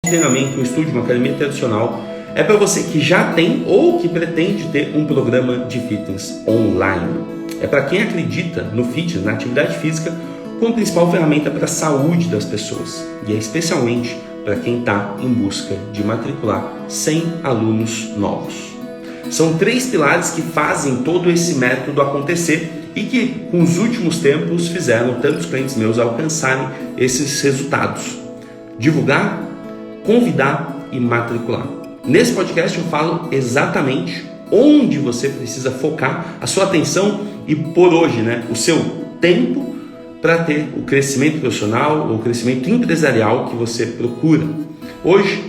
Treinamento, um estúdio, uma academia tradicional é para você que já tem ou que pretende ter um programa de fitness online. É para quem acredita no fitness, na atividade física, como principal ferramenta para a saúde das pessoas. E é especialmente para quem está em busca de matricular 100 alunos novos. São 3 pilares que fazem todo esse método acontecer e que, com os últimos tempos, fizeram tantos clientes meus alcançarem esses resultados. Divulgar, convidar e matricular. Nesse podcast eu falo exatamente onde você precisa focar a sua atenção e por hoje, o seu tempo para ter o crescimento profissional, o crescimento empresarial que você procura. Hoje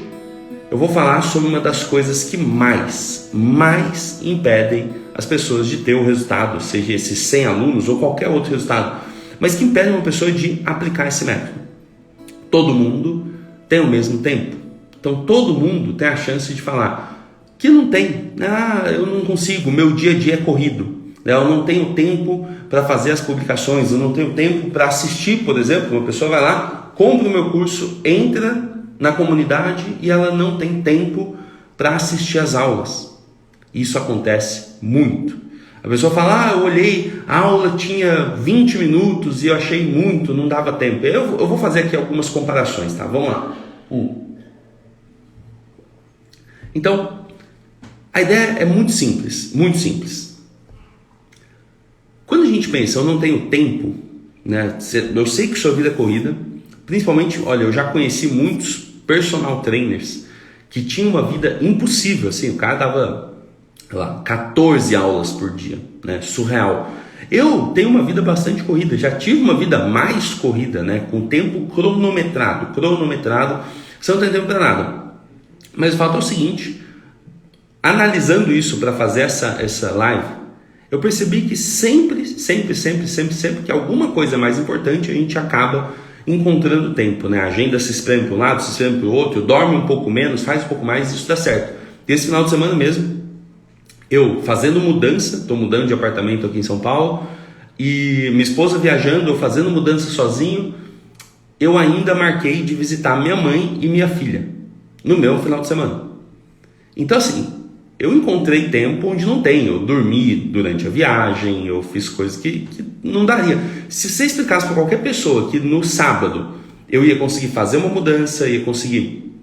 eu vou falar sobre uma das coisas que mais impedem as pessoas de ter um resultado, seja esses 100 alunos ou qualquer outro resultado, mas que impedem uma pessoa de aplicar esse método. Todo mundo tem o mesmo tempo. Então todo mundo tem a chance de falar que não tem. Eu não consigo, meu dia a dia é corrido. Eu não tenho tempo para fazer as publicações, eu não tenho tempo para assistir, por exemplo. Uma pessoa vai lá, compra o meu curso, entra na comunidade e ela não tem tempo para assistir as aulas. Isso acontece muito. A pessoa fala, eu olhei, a aula tinha 20 minutos e eu achei muito, não dava tempo. Eu vou fazer aqui algumas comparações, tá? Vamos lá. Então, a ideia é muito simples, muito simples. Quando a gente pensa, eu não tenho tempo, eu sei que sua vida é corrida, principalmente, eu já conheci muitos personal trainers que tinham uma vida impossível, assim, o cara dava, 14 aulas por dia, surreal. Eu tenho uma vida bastante corrida, já tive uma vida mais corrida, com tempo cronometrado, você não tem tempo para nada. Mas o fato é o seguinte, analisando isso para fazer essa live, eu percebi que sempre que alguma coisa é mais importante, a gente acaba encontrando tempo, A agenda se espreme para um lado, se espreme para o outro, dorme um pouco menos, faz um pouco mais, isso dá certo. E esse final de semana mesmo, eu fazendo mudança, estou mudando de apartamento aqui em São Paulo, e minha esposa viajando, eu fazendo mudança sozinho, eu ainda marquei de visitar minha mãe e minha filha no meu final de semana. Então assim, eu encontrei tempo onde não tem. Eu dormi durante a viagem, eu fiz coisas que não daria. Se você explicasse para qualquer pessoa que no sábado eu ia conseguir fazer uma mudança, ia conseguir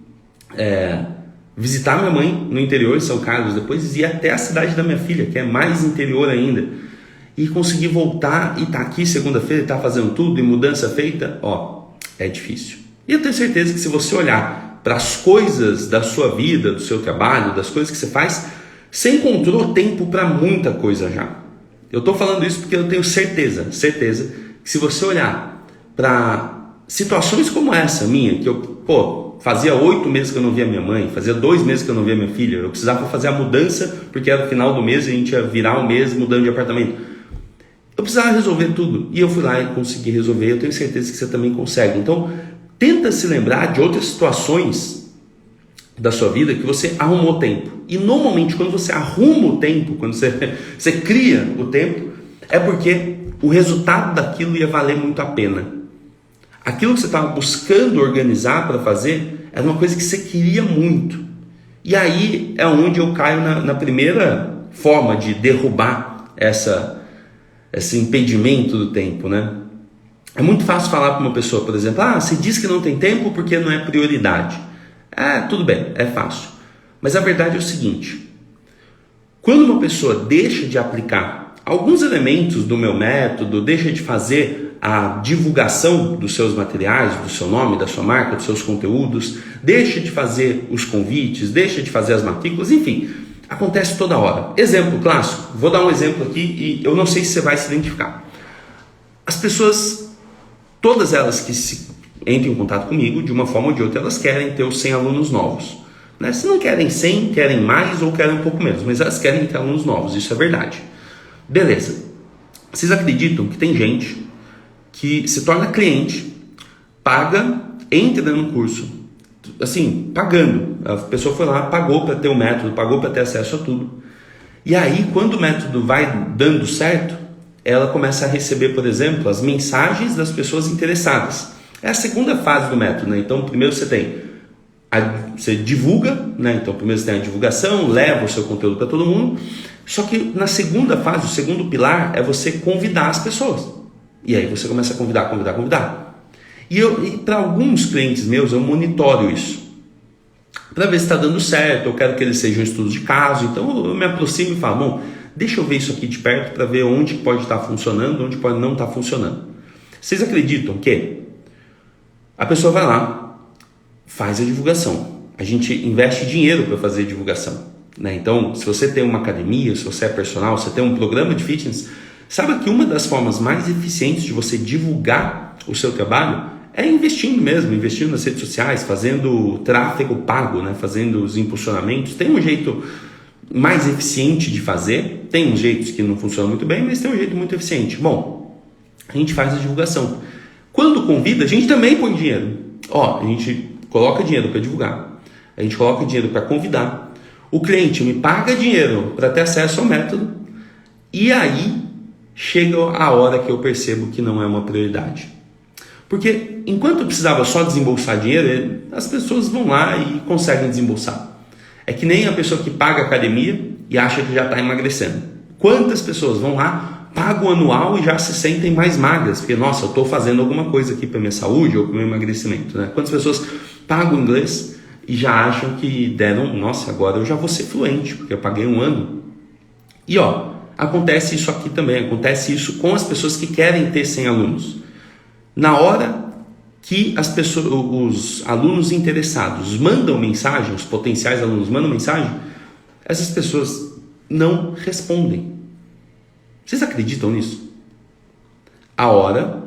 visitar minha mãe no interior de São Carlos, depois ir até a cidade da minha filha, que é mais interior ainda, e conseguir voltar e estar aqui segunda-feira e estar fazendo tudo e mudança feita, é difícil. E eu tenho certeza que se você olhar para as coisas da sua vida, do seu trabalho, das coisas que você faz, você encontrou tempo para muita coisa já. Eu estou falando isso porque eu tenho certeza que se você olhar para situações como essa minha, que eu fazia 8 meses que eu não via minha mãe, fazia 2 meses que eu não via minha filha, eu precisava fazer a mudança porque era o final do mês e a gente ia virar o mês mudando de apartamento. Eu precisava resolver tudo e eu fui lá e consegui resolver. Eu tenho certeza que você também consegue. Então, tenta se lembrar de outras situações da sua vida que você arrumou tempo. E normalmente quando você arruma o tempo, quando você cria o tempo, é porque o resultado daquilo ia valer muito a pena. Aquilo que você estava buscando organizar para fazer era uma coisa que você queria muito. E aí é onde eu caio na primeira forma de derrubar esse impedimento do tempo, É muito fácil falar para uma pessoa, por exemplo, você diz que não tem tempo porque não é prioridade. Tudo bem, é fácil. Mas a verdade é o seguinte, quando uma pessoa deixa de aplicar alguns elementos do meu método, deixa de fazer a divulgação dos seus materiais, do seu nome, da sua marca, dos seus conteúdos, deixa de fazer os convites, deixa de fazer as matrículas, enfim, acontece toda hora. Exemplo clássico, vou dar um exemplo aqui e eu não sei se você vai se identificar. As pessoas, todas elas que entram em contato comigo, de uma forma ou de outra, elas querem ter os 100 alunos novos. Se não querem 100, querem mais ou querem um pouco menos, mas elas querem ter alunos novos, isso é verdade. Beleza. Vocês acreditam que tem gente que se torna cliente, paga, entra no curso, assim, pagando. A pessoa foi lá, pagou para ter o método, pagou para ter acesso a tudo. E aí, quando o método vai dando certo, ela começa a receber, por exemplo, as mensagens das pessoas interessadas. É a segunda fase do método, Então, primeiro você tem Você divulga, né? Então primeiro você tem a divulgação, leva o seu conteúdo para todo mundo. Só que na segunda fase, o segundo pilar é você convidar as pessoas. E aí você começa a convidar. E para alguns clientes meus eu monitoro isso, para ver se está dando certo. Eu quero que eles sejam estudos de caso, então eu me aproximo e falo, bom, deixa eu ver isso aqui de perto para ver onde pode estar funcionando, onde pode não estar funcionando. Vocês acreditam que a pessoa vai lá, faz a divulgação, a gente investe dinheiro para fazer a divulgação, né? Então, se você tem uma academia, se você é personal, se você tem um programa de fitness, saiba que uma das formas mais eficientes de você divulgar o seu trabalho é investindo mesmo, investindo nas redes sociais, fazendo tráfego pago, né? Fazendo os impulsionamentos. Tem um jeito mais eficiente de fazer, tem uns jeitos que não funcionam muito bem, mas tem um jeito muito eficiente. Bom, a gente faz a divulgação. Quando convida, a gente também põe dinheiro. A gente coloca dinheiro para divulgar, a gente coloca dinheiro para convidar. O cliente me paga dinheiro para ter acesso ao método, e aí chega a hora que eu percebo que não é uma prioridade. Porque enquanto eu precisava só desembolsar dinheiro, as pessoas vão lá e conseguem desembolsar. É que nem a pessoa que paga a academia e acha que já está emagrecendo. Quantas pessoas vão lá, pagam o anual e já se sentem mais magras? Porque, nossa, eu estou fazendo alguma coisa aqui para minha saúde ou para o meu emagrecimento, né? Quantas pessoas pagam inglês e já acham que deram, nossa, agora eu já vou ser fluente, porque eu paguei um ano. E acontece isso aqui também, acontece isso com as pessoas que querem ter 100 alunos. Na hora que as pessoas, os alunos interessados mandam mensagem, os potenciais alunos mandam mensagem, essas pessoas não respondem. Vocês acreditam nisso? A hora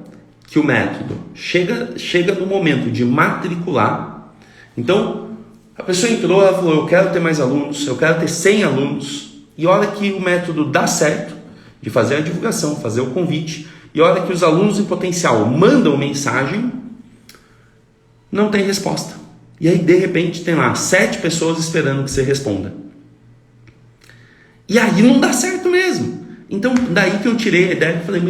que o método chega no momento de matricular, então a pessoa entrou, ela falou, eu quero ter mais alunos, eu quero ter 100 alunos, e a hora que o método dá certo, de fazer a divulgação, fazer o convite, e a hora que os alunos em potencial mandam mensagem, não tem resposta. E aí, de repente, tem lá 7 pessoas esperando que você responda. E aí não dá certo mesmo. Então, daí que eu tirei a ideia e falei,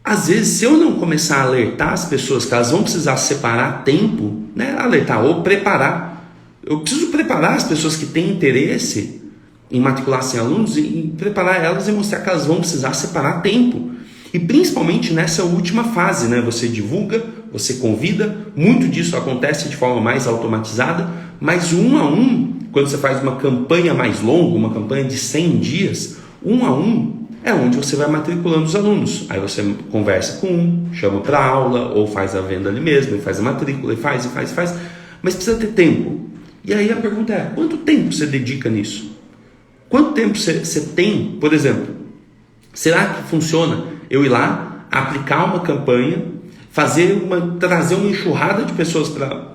às vezes, se eu não começar a alertar as pessoas que elas vão precisar separar tempo, né? Alertar ou preparar. Eu preciso preparar as pessoas que têm interesse em matricular 100 alunos e preparar elas e mostrar que elas vão precisar separar tempo. E principalmente nessa última fase, né? Você divulga, você convida, muito disso acontece de forma mais automatizada, mas 1 a 1, quando você faz uma campanha mais longa, uma campanha de 100 dias, 1 a 1 é onde você vai matriculando os alunos. Aí você conversa com um, chama para aula, ou faz a venda ali mesmo, e faz a matrícula, e faz, mas precisa ter tempo. E aí a pergunta é, quanto tempo você dedica nisso? Quanto tempo você tem, por exemplo, será que funciona eu ir lá, aplicar uma campanha, trazer uma enxurrada de pessoas para,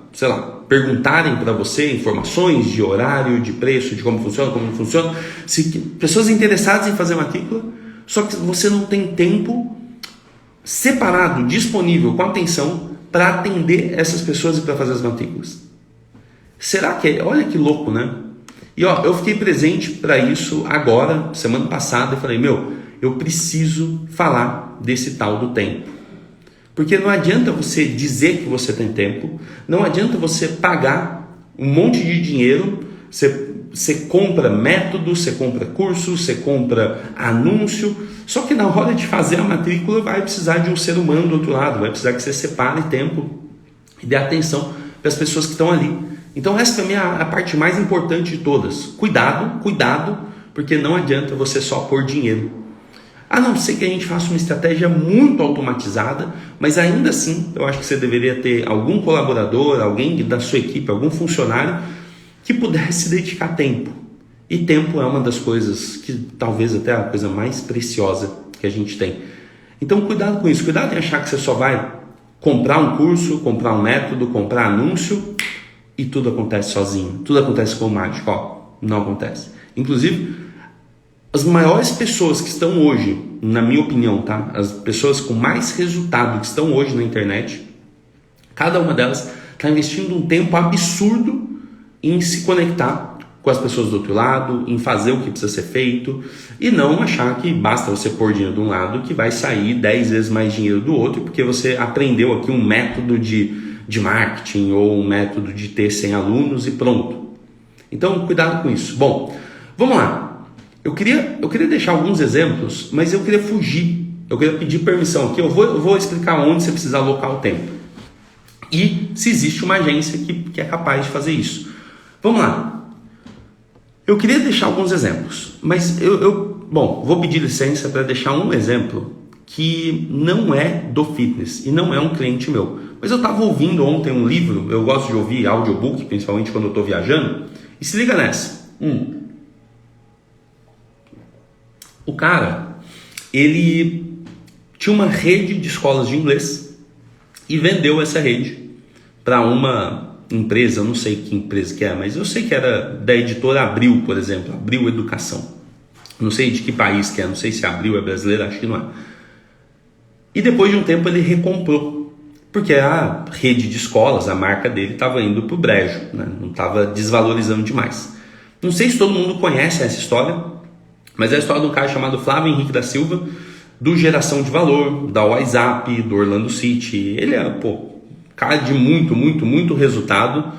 perguntarem para você informações de horário, de preço, de como não funciona, pessoas interessadas em fazer matrícula, só que você não tem tempo separado, disponível, com atenção, para atender essas pessoas e para fazer as matrículas. Será que olha que louco, né? E eu fiquei presente para isso agora, semana passada, e falei, eu preciso falar desse tal do tempo. Porque não adianta você dizer que você tem tempo, não adianta você pagar um monte de dinheiro, você compra método, você compra curso, você compra anúncio, só que na hora de fazer a matrícula vai precisar de um ser humano do outro lado, vai precisar que você separe tempo e dê atenção para as pessoas que estão ali. Então essa para mim é a parte mais importante de todas. Cuidado, porque não adianta você só pôr dinheiro. A não ser que a gente faça uma estratégia muito automatizada, mas ainda assim eu acho que você deveria ter algum colaborador, alguém da sua equipe, algum funcionário que pudesse dedicar tempo. E tempo é uma das coisas que talvez até a coisa mais preciosa que a gente tem. Então cuidado com isso, cuidado em achar que você só vai comprar um curso, comprar um método, comprar anúncio e tudo acontece sozinho, tudo acontece com mágico. Não acontece. Inclusive, as maiores pessoas que estão hoje, na minha opinião, tá? As pessoas com mais resultado que estão hoje na internet, cada uma delas está investindo um tempo absurdo em se conectar com as pessoas do outro lado, em fazer o que precisa ser feito e não achar que basta você pôr dinheiro de um lado que vai sair 10 vezes mais dinheiro do outro porque você aprendeu aqui um método de de marketing ou um método de ter 100 alunos e pronto. Então, cuidado com isso. Bom, vamos lá. Eu queria deixar alguns exemplos, mas eu queria fugir. Eu queria pedir permissão aqui. Eu vou explicar onde você precisa alocar o tempo. E se existe uma agência que é capaz de fazer isso. Vamos lá. Eu queria deixar alguns exemplos, mas vou pedir licença para deixar um exemplo que não é do fitness e não é um cliente meu. Mas eu estava ouvindo ontem um livro, eu gosto de ouvir audiobook, principalmente quando eu estou viajando, e se liga nessa. O cara, ele tinha uma rede de escolas de inglês e vendeu essa rede para uma empresa, eu não sei que empresa que é, mas eu sei que era da editora Abril, por exemplo, Abril Educação. Não sei de que país que é, não sei se Abril é brasileira, acho que não é. E depois de um tempo ele recomprou, porque a rede de escolas, a marca dele estava indo para o brejo, né? Não estava desvalorizando demais. Não sei se todo mundo conhece essa história, mas é a história de um cara chamado Flávio Henrique da Silva, do Geração de Valor, da WhatsApp, do Orlando City. Ele é, cara de muito resultado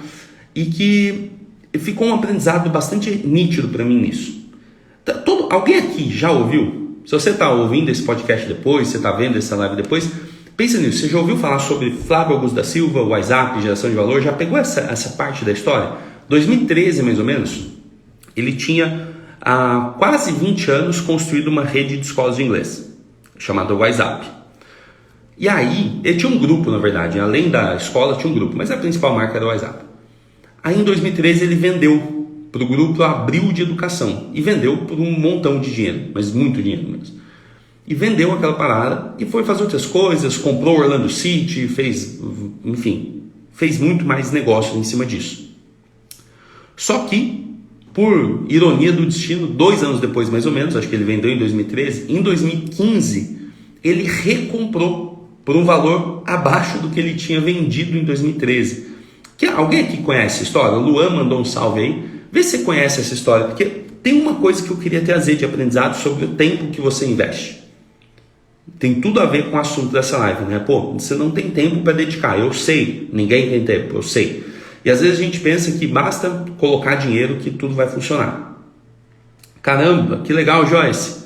e que ficou um aprendizado bastante nítido para mim nisso. Alguém aqui já ouviu? Se você está ouvindo esse podcast depois, você está vendo essa live depois, pensa nisso. Você já ouviu falar sobre Flávio Augusto da Silva, WhatsApp, Geração de Valor? Já pegou essa parte da história? 2013, mais ou menos, ele tinha há quase 20 anos construído uma rede de escolas de inglês, chamada WhatsApp. E aí, ele tinha um grupo, na verdade, além da escola tinha um grupo, mas a principal marca era o WhatsApp. Aí em 2013 ele vendeu para o grupo Abril de Educação, e vendeu por um montão de dinheiro, mas muito dinheiro mesmo. E vendeu aquela parada e foi fazer outras coisas, comprou Orlando City, fez muito mais negócio em cima disso. Só que, por ironia do destino, 2 anos depois mais ou menos, acho que ele vendeu em 2013, em 2015 ele recomprou por um valor abaixo do que ele tinha vendido em 2013. Alguém aqui conhece essa história? O Luan mandou um salve aí. Vê se você conhece essa história, porque tem uma coisa que eu queria trazer de aprendizado sobre o tempo que você investe. Tem tudo a ver com o assunto dessa live, né? Você não tem tempo para dedicar. Eu sei, ninguém tem tempo, eu sei. E às vezes a gente pensa que basta colocar dinheiro que tudo vai funcionar. Caramba, que legal, Joyce.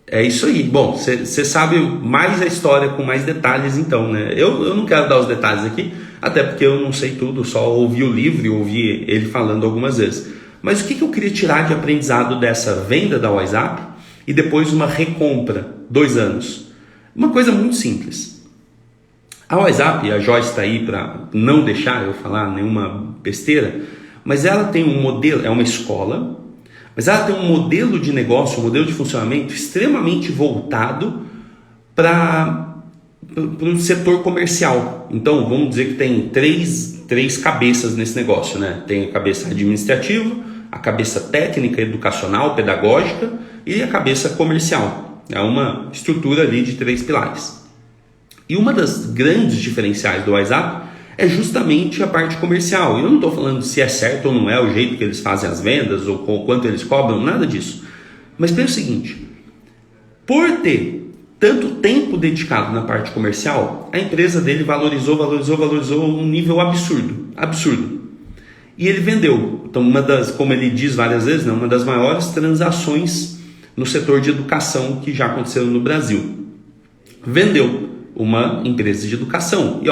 É isso aí. Bom, você sabe mais a história com mais detalhes então, né? Eu não quero dar os detalhes aqui, até porque eu não sei tudo, só ouvi o livro e ouvi ele falando algumas vezes. Mas o que eu queria tirar de aprendizado dessa venda da WhatsApp e depois uma recompra, 2 anos? Uma coisa muito simples. A WhatsApp, a Joyce está aí para não deixar eu falar nenhuma besteira, mas ela tem um modelo, é uma escola, mas ela tem um modelo de negócio, um modelo de funcionamento extremamente voltado para o setor comercial. Então, vamos dizer que tem três cabeças nesse negócio, né? Tem a cabeça administrativa, a cabeça técnica, educacional, pedagógica e a cabeça comercial. É uma estrutura ali de 3 pilares. E uma das grandes diferenciais do WhatsApp é justamente a parte comercial. E eu não estou falando se é certo ou não é o jeito que eles fazem as vendas ou quanto eles cobram, nada disso. Mas pensa o seguinte, por ter tanto tempo dedicado na parte comercial, a empresa dele valorizou um nível absurdo. E ele vendeu. Então, como ele diz várias vezes, uma das maiores transações no setor de educação que já aconteceram no Brasil. Vendeu uma empresa de educação. E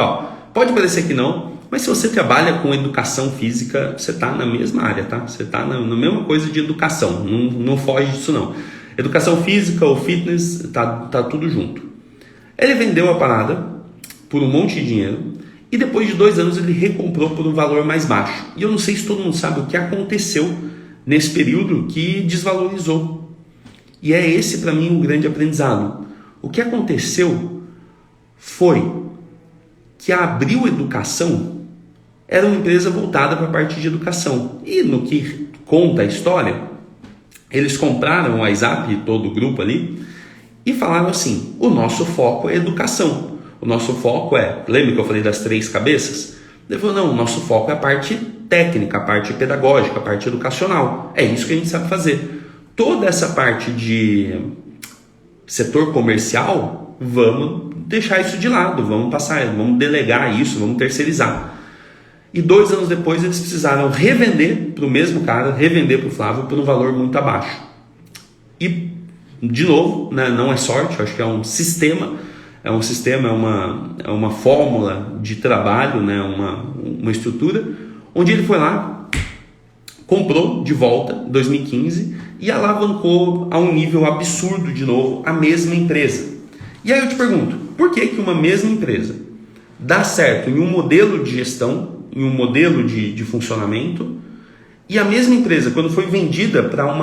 pode parecer que não, mas se você trabalha com educação física, você está na mesma área, tá? Você está na mesma coisa de educação, não foge disso não. Educação física ou fitness, tá tudo junto. Ele vendeu a parada por um monte de dinheiro e depois de 2 anos ele recomprou por um valor mais baixo. E eu não sei se todo mundo sabe o que aconteceu nesse período que desvalorizou. E é esse para mim um grande aprendizado. O que aconteceu foi que a Abril Educação era uma empresa voltada para a parte de educação. E no que conta a história, eles compraram o WhatsApp, todo o grupo ali, e falaram assim, o nosso foco é educação. O nosso foco lembra que eu falei das 3 cabeças? Ele falou, não, o nosso foco é a parte técnica, a parte pedagógica, a parte educacional. É isso que a gente sabe fazer. Toda essa parte de setor comercial, vamos deixar isso de lado, vamos delegar isso, vamos terceirizar. E 2 anos depois eles precisaram revender para o mesmo cara, revender para o Flávio por um valor muito abaixo. E, de novo, né, não é sorte, eu acho que é um sistema, é uma fórmula de trabalho, né, uma estrutura, onde ele foi lá, comprou de volta em 2015 e alavancou a um nível absurdo de novo a mesma empresa. E aí eu te pergunto, por que uma mesma empresa dá certo em um modelo de gestão, em um modelo de funcionamento, e a mesma empresa, quando foi vendida para um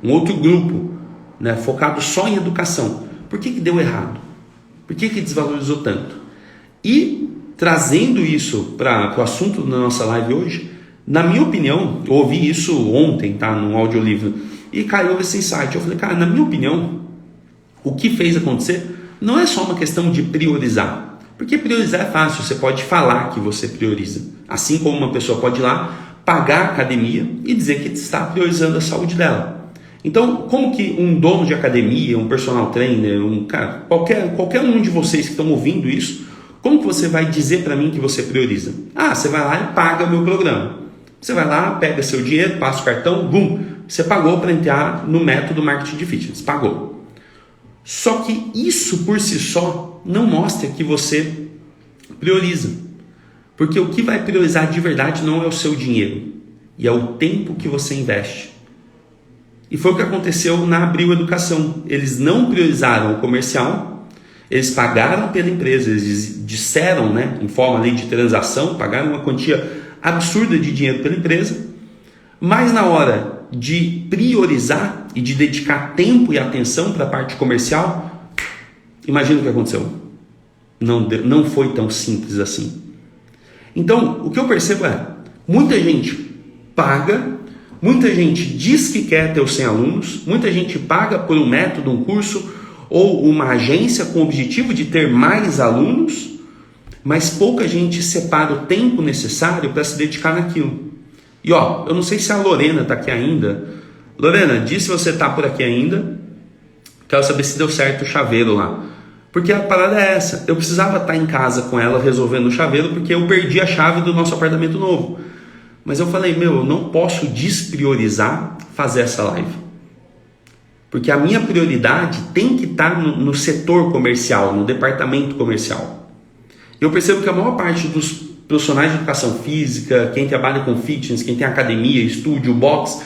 outro grupo, né, focado só em educação, por que deu errado? Por que desvalorizou tanto? E trazendo isso para o assunto da nossa live hoje, na minha opinião, eu ouvi isso ontem, tá, num audiolivro, e caiu esse insight. Eu falei, cara, na minha opinião, o que fez acontecer não é só uma questão de priorizar. Porque priorizar é fácil, você pode falar que você prioriza. Assim como uma pessoa pode ir lá, pagar a academia e dizer que está priorizando a saúde dela. Então, como que um dono de academia, um personal trainer, qualquer um de vocês que estão ouvindo isso, como que você vai dizer para mim que você prioriza? Você vai lá e paga meu programa. Você vai lá, pega seu dinheiro, passa o cartão, bum, você pagou para entrar no método marketing de fitness, pagou. Só que isso por si só não mostra que você prioriza. Porque o que vai priorizar de verdade não é o seu dinheiro, e é o tempo que você investe. E foi o que aconteceu na Abril Educação. Eles não priorizaram o comercial, eles pagaram pela empresa, eles disseram, né, em forma ali de transação, pagaram uma quantia absurda de dinheiro pela empresa, mas na hora de priorizar e de dedicar tempo e atenção para a parte comercial, imagina o que aconteceu. Não foi tão simples assim. Então, o que eu percebo é, muita gente paga, muita gente diz que quer ter os 100 alunos, muita gente paga por um método, um curso ou uma agência com o objetivo de ter mais alunos, mas pouca gente separa o tempo necessário para se dedicar naquilo. E eu não sei se a Lorena está aqui ainda. Lorena, diz se você está por aqui ainda. Quero saber se deu certo o chaveiro lá. Porque a parada é essa. Eu precisava estar em casa com ela resolvendo o chaveiro porque eu perdi a chave do nosso apartamento novo. Mas eu falei, eu não posso despriorizar fazer essa live. Porque a minha prioridade tem que estar no setor comercial, no departamento comercial. Eu percebo que a maior parte dos profissionais de educação física, quem trabalha com fitness, quem tem academia, estúdio, box,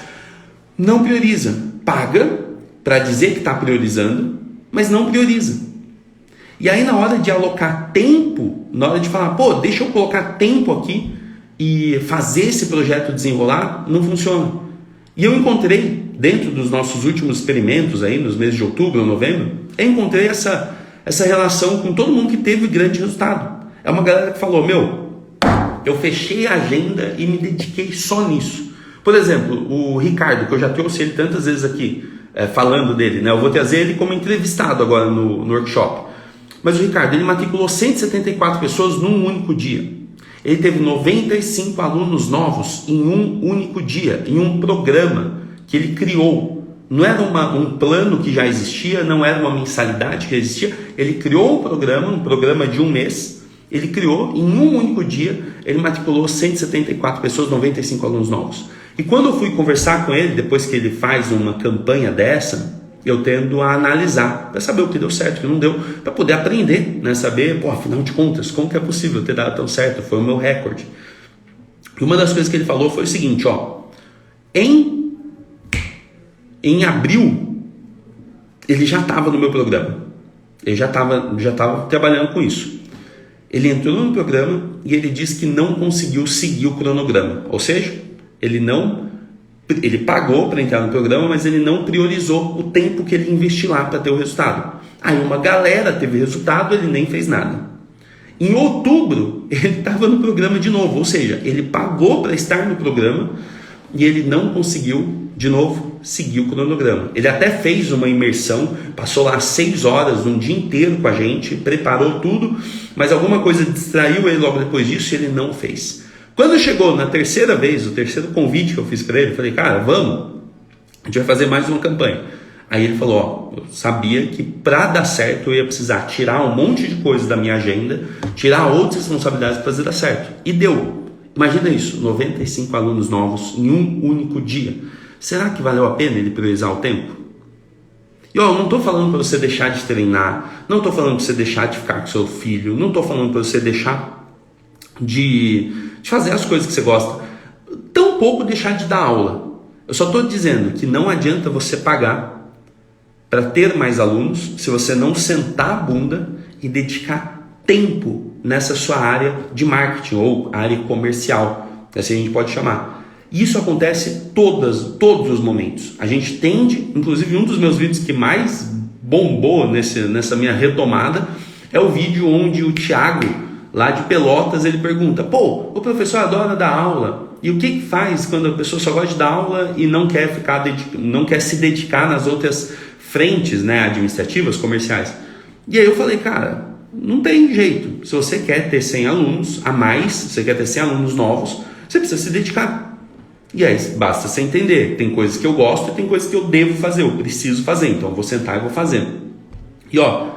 não prioriza. Paga para dizer que está priorizando, mas não prioriza. E aí na hora de alocar tempo, na hora de falar, deixa eu colocar tempo aqui e fazer esse projeto desenrolar, não funciona. E eu encontrei, dentro dos nossos últimos experimentos aí, nos meses de outubro ou novembro, eu encontrei essa relação com todo mundo que teve grande resultado. É uma galera que falou, eu fechei a agenda e me dediquei só nisso. Por exemplo, o Ricardo, que eu já trouxe ele tantas vezes aqui, falando dele, né? Eu vou trazer ele como entrevistado agora no workshop. Mas o Ricardo, ele matriculou 174 pessoas num único dia. Ele teve 95 alunos novos em um único dia, em um programa que ele criou. Não era um plano que já existia, não era uma mensalidade que existia. Ele criou um programa de um mês. Ele criou, em um único dia, ele matriculou 174 pessoas, 95 alunos novos. E quando eu fui conversar com ele, depois que ele faz uma campanha dessa, eu tendo a analisar, para saber o que deu certo, o que não deu, para poder aprender, né? Saber, afinal de contas, como que é possível ter dado tão certo? Foi o meu recorde. E uma das coisas que ele falou foi o seguinte, em abril, ele já estava no meu programa. Ele já estava trabalhando com isso. Ele entrou no programa e ele disse que não conseguiu seguir o cronograma. Ou seja, ele pagou para entrar no programa, mas ele não priorizou o tempo que ele investiu lá para ter o resultado. Aí uma galera teve resultado, ele nem fez nada. Em outubro, ele estava no programa de novo. Ou seja, ele pagou para estar no programa e ele não conseguiu, de novo, seguir o cronograma. Ele até fez uma imersão, passou lá 6 horas, um dia inteiro com a gente, preparou tudo, mas alguma coisa distraiu ele logo depois disso e ele não fez. Quando chegou na terceira vez, o terceiro convite que eu fiz para ele, eu falei, cara, vamos, a gente vai fazer mais uma campanha. Aí ele falou, ó, eu sabia que para dar certo eu ia precisar tirar um monte de coisa da minha agenda, tirar outras responsabilidades para fazer dar certo. E deu. Imagina isso, 95 alunos novos em um único dia. Será que valeu a pena ele priorizar o tempo? E ó, eu não estou falando para você deixar de treinar, não estou falando para você deixar de ficar com seu filho, não estou falando para você deixar de fazer as coisas que você gosta, tampouco deixar de dar aula. Eu só estou dizendo que não adianta você pagar para ter mais alunos se você não sentar a bunda e dedicar tempo nessa sua área de marketing ou área comercial, assim a gente pode chamar. Isso acontece todos os momentos. A gente tende, inclusive um dos meus vídeos que mais bombou nessa minha retomada é o vídeo onde o Thiago, lá de Pelotas, ele pergunta, pô, o professor adora dar aula, e o que faz quando a pessoa só gosta de dar aula e não quer se dedicar nas outras frentes, né, administrativas, comerciais? E aí eu falei, cara, não tem jeito. Se você quer ter 100 alunos a mais, se você quer ter 100 alunos novos, você precisa se dedicar. E aí basta você entender, tem coisas que eu gosto e tem coisas que eu devo fazer, eu preciso fazer, então eu vou sentar e vou fazendo. E ó,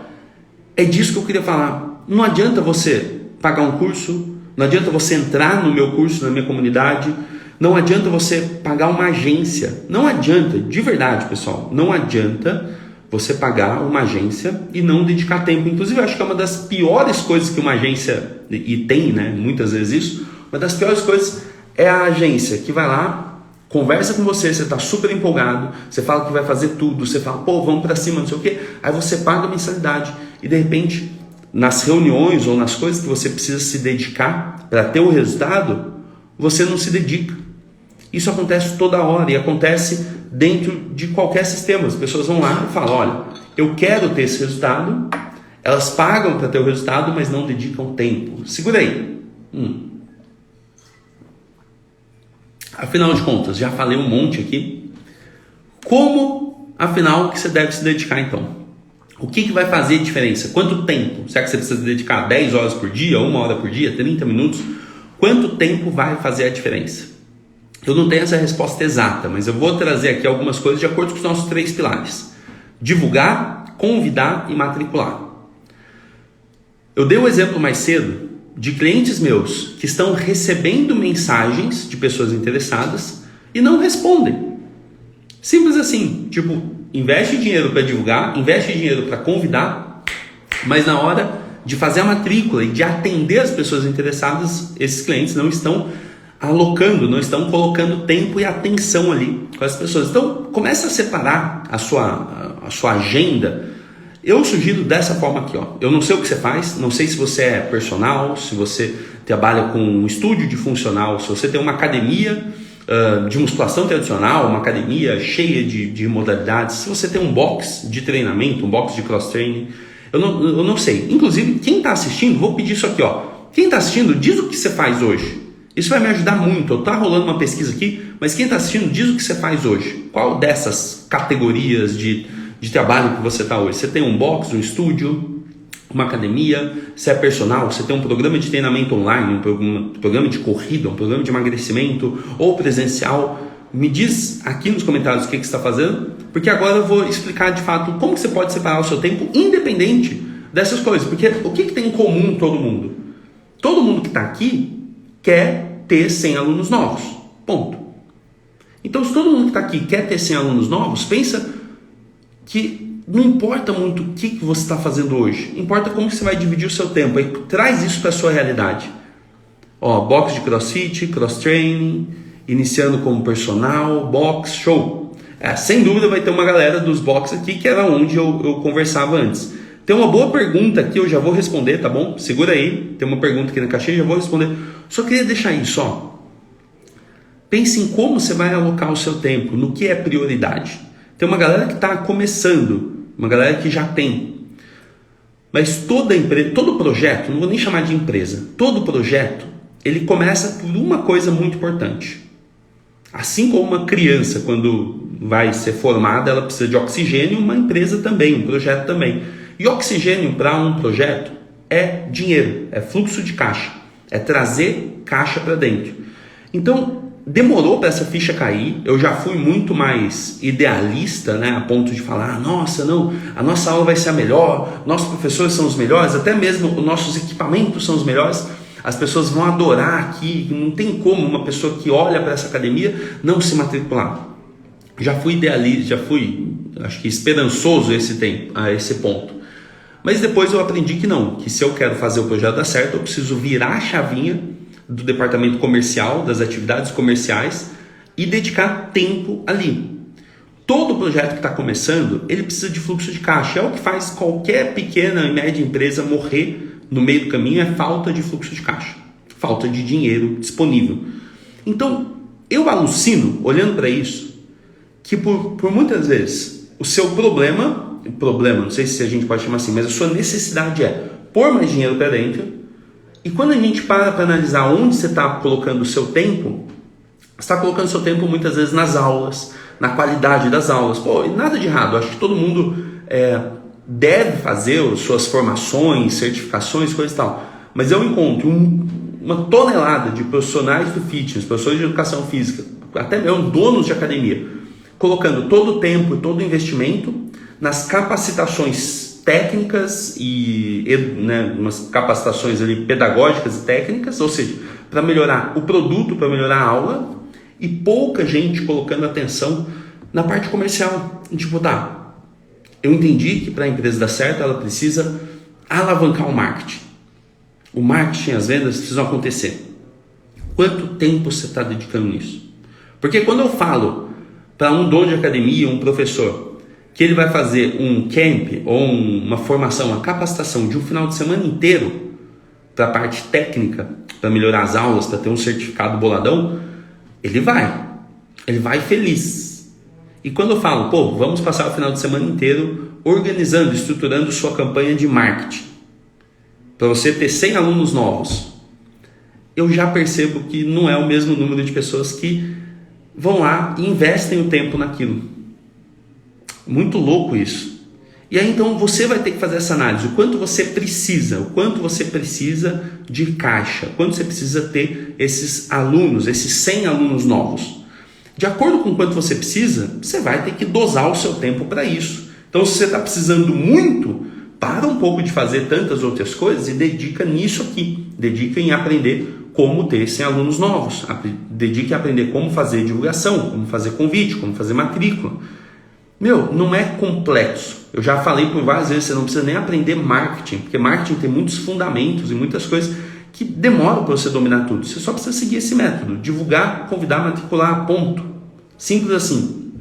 é disso que eu queria falar. Não adianta você pagar um curso, não adianta você entrar no meu curso, na minha comunidade, não adianta você pagar uma agência, não adianta, de verdade pessoal, não adianta você pagar uma agência e não dedicar tempo. Inclusive eu acho que é uma das piores coisas que uma agência, e tem, né, muitas vezes isso, uma das piores coisas é a agência que vai lá, conversa com você, você está super empolgado, você fala que vai fazer tudo, você fala, pô, vamos para cima, não sei o quê, aí você paga a mensalidade e de repente, nas reuniões ou nas coisas que você precisa se dedicar para ter o resultado, você não se dedica. Isso acontece toda hora e acontece dentro de qualquer sistema. As pessoas vão lá e falam, olha, eu quero ter esse resultado, elas pagam para ter o resultado, mas não dedicam tempo. Segura aí. Afinal de contas, já falei um monte aqui. Como, afinal, que você deve se dedicar então? O que vai fazer diferença? Quanto tempo? Será que você precisa dedicar 10 horas por dia, 1 hora por dia, 30 minutos? Quanto tempo vai fazer a diferença? Eu não tenho essa resposta exata, mas eu vou trazer aqui algumas coisas de acordo com os nossos 3 pilares. Divulgar, convidar e matricular. Eu dei um exemplo mais cedo de clientes meus que estão recebendo mensagens de pessoas interessadas e não respondem. Simples assim, tipo, investe dinheiro para divulgar, investe dinheiro para convidar, mas na hora de fazer a matrícula e de atender as pessoas interessadas, esses clientes não estão alocando, não estão colocando tempo e atenção ali com as pessoas. Então, comece a separar a sua agenda. Eu sugiro dessa forma aqui, ó. Eu não sei o que você faz, não sei se você é personal, se você trabalha com um estúdio de funcional, se você tem uma academia de musculação tradicional, uma academia cheia de modalidades, se você tem um box de treinamento, um box de cross-training, eu não sei. Inclusive, quem está assistindo, vou pedir isso aqui, ó. Quem está assistindo, diz o que você faz hoje. Isso vai me ajudar muito. Está rolando uma pesquisa aqui, mas quem está assistindo, diz o que você faz hoje. Qual dessas categorias de trabalho que você está hoje? Você tem um box, um estúdio, uma academia, você é personal, você tem um programa de treinamento online, um programa de corrida, um programa de emagrecimento ou presencial. Me diz aqui nos comentários o que você está fazendo, porque agora eu vou explicar de fato como que você pode separar o seu tempo independente dessas coisas. Porque o que tem em comum todo mundo? Todo mundo que está aqui quer ter 100 alunos novos. Ponto. Então, se todo mundo que está aqui quer ter 100 alunos novos, pensa que não importa muito o que você está fazendo hoje, importa como você vai dividir o seu tempo. Aí traz isso para a sua realidade. Ó, box de crossfit, cross-training, iniciando como personal, box, show. Sem dúvida vai ter uma galera dos box aqui que era onde eu conversava antes. Tem uma boa pergunta aqui, eu já vou responder, tá bom? Segura aí, tem uma pergunta aqui na caixinha, já vou responder. Só queria deixar isso, ó. Pense em como você vai alocar o seu tempo, no que é prioridade. Tem uma galera que está começando, uma galera que já tem. Mas toda empresa, todo projeto, não vou nem chamar de empresa, todo projeto, ele começa por uma coisa muito importante. Assim como uma criança, quando vai ser formada, ela precisa de oxigênio, uma empresa também, um projeto também. E oxigênio para um projeto é dinheiro, é fluxo de caixa, é trazer caixa para dentro. Então, demorou para essa ficha cair. Eu já fui muito mais idealista, né, a ponto de falar, nossa, não, a nossa aula vai ser a melhor, nossos professores são os melhores, até mesmo os nossos equipamentos são os melhores, as pessoas vão adorar aqui, não tem como uma pessoa que olha para essa academia não se matricular. Já fui idealista, já fui, acho que esperançoso a esse ponto. Mas depois eu aprendi que não, que se eu quero fazer o projeto dar certo, eu preciso virar a chavinha do departamento comercial, das atividades comerciais e dedicar tempo ali. Todo projeto que está começando, ele precisa de fluxo de caixa. É o que faz qualquer pequena e média empresa morrer no meio do caminho, é falta de fluxo de caixa, falta de dinheiro disponível. Então, eu alucino, olhando para isso, que por muitas vezes o seu problema, não sei se a gente pode chamar assim, mas a sua necessidade é pôr mais dinheiro para dentro. E quando a gente para analisar onde você está colocando o seu tempo, você está colocando o seu tempo muitas vezes nas aulas, na qualidade das aulas. Pô, nada de errado, acho que todo mundo deve fazer as suas formações, certificações, coisas e tal. Mas eu encontro uma tonelada de profissionais do fitness, professores de educação física, até mesmo donos de academia, colocando todo o tempo e todo o investimento nas capacitações técnicas e umas capacitações ali pedagógicas e técnicas, ou seja, para melhorar o produto, para melhorar a aula, e pouca gente colocando atenção na parte comercial. Tipo, tá, eu entendi que para a empresa dar certo, ela precisa alavancar o marketing. O marketing e as vendas precisam acontecer. Quanto tempo você está dedicando nisso? Porque quando eu falo para um dono de academia, um professor, que ele vai fazer um camp ou uma formação, uma capacitação de um final de semana inteiro para a parte técnica, para melhorar as aulas, para ter um certificado boladão, ele vai feliz. E quando eu falo, pô, vamos passar o final de semana inteiro organizando, estruturando sua campanha de marketing, para você ter 100 alunos novos, eu já percebo que não é o mesmo número de pessoas que vão lá e investem o tempo naquilo. Muito louco isso. E aí então você vai ter que fazer essa análise. O quanto você precisa de caixa. Quanto você precisa ter esses alunos, esses 100 alunos novos. De acordo com quanto você precisa, você vai ter que dosar o seu tempo para isso. Então se você está precisando muito, para um pouco de fazer tantas outras coisas e dedica nisso aqui. Dedica em aprender como ter 100 alunos novos. Dedica em aprender como fazer divulgação, como fazer convite, como fazer matrícula. Não é complexo. Eu já falei por várias vezes, você não precisa nem aprender marketing, porque marketing tem muitos fundamentos e muitas coisas que demoram para você dominar tudo. Você só precisa seguir esse método, divulgar, convidar, matricular, ponto. Simples assim.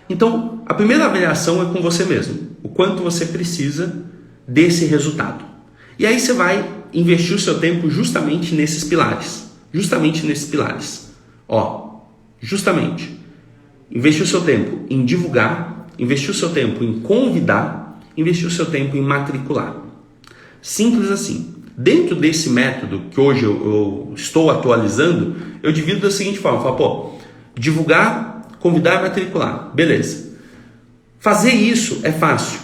Então, a primeira avaliação é com você mesmo. O quanto você precisa desse resultado. E aí você vai investir o seu tempo justamente nesses pilares. Justamente. Investir o seu tempo em divulgar, investir o seu tempo em convidar, investir o seu tempo em matricular. Simples assim. Dentro desse método que hoje eu estou atualizando, eu divido da seguinte forma. Falo, divulgar, convidar e matricular. Beleza. Fazer isso é fácil.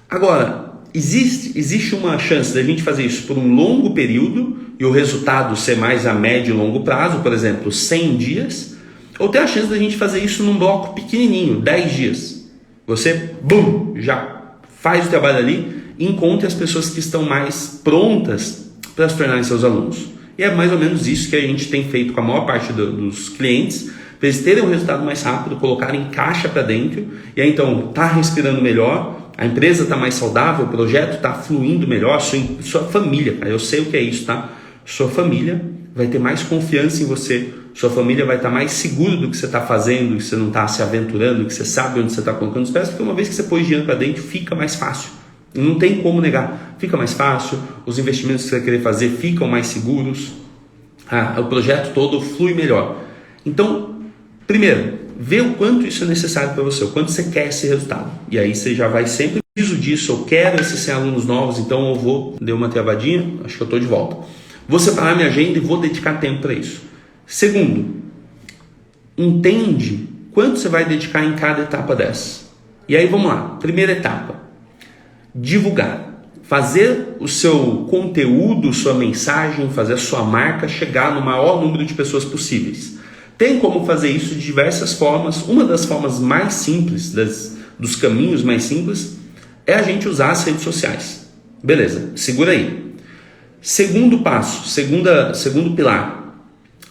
Agora, existe uma chance da gente fazer isso por um longo período e o resultado ser mais a médio e longo prazo, por exemplo, 100 dias, ou tem a chance da gente fazer isso num bloco pequenininho, 10 dias. Você, já faz o trabalho ali e encontre as pessoas que estão mais prontas para se tornarem seus alunos. E é mais ou menos isso que a gente tem feito com a maior parte dos clientes, para eles terem um resultado mais rápido, colocarem caixa para dentro, e aí então tá respirando melhor, a empresa está mais saudável, o projeto está fluindo melhor, sua família, cara, eu sei o que é isso, tá? Sua família vai ter mais confiança em você, sua família vai estar mais seguro do que você está fazendo, que você não está se aventurando, que você sabe onde você está colocando os pés, porque uma vez que você pôs dinheiro para dentro, fica mais fácil. Não tem como negar. Fica mais fácil, os investimentos que você vai querer fazer ficam mais seguros, o projeto todo flui melhor. Então, primeiro, vê o quanto isso é necessário para você, o quanto você quer esse resultado. E aí você já vai sempre preciso disso, eu quero esses 100 alunos novos, então eu vou, deu uma travadinha, acho que eu estou de volta. Vou separar minha agenda e vou dedicar tempo para isso. Segundo, entende quanto você vai dedicar em cada etapa dessa. E aí vamos lá, primeira etapa, divulgar. Fazer o seu conteúdo, sua mensagem, fazer a sua marca chegar no maior número de pessoas possíveis. Tem como fazer isso de diversas formas. Uma das formas mais simples, dos caminhos mais simples, é a gente usar as redes sociais. Beleza, segura aí. Segundo passo, segundo pilar,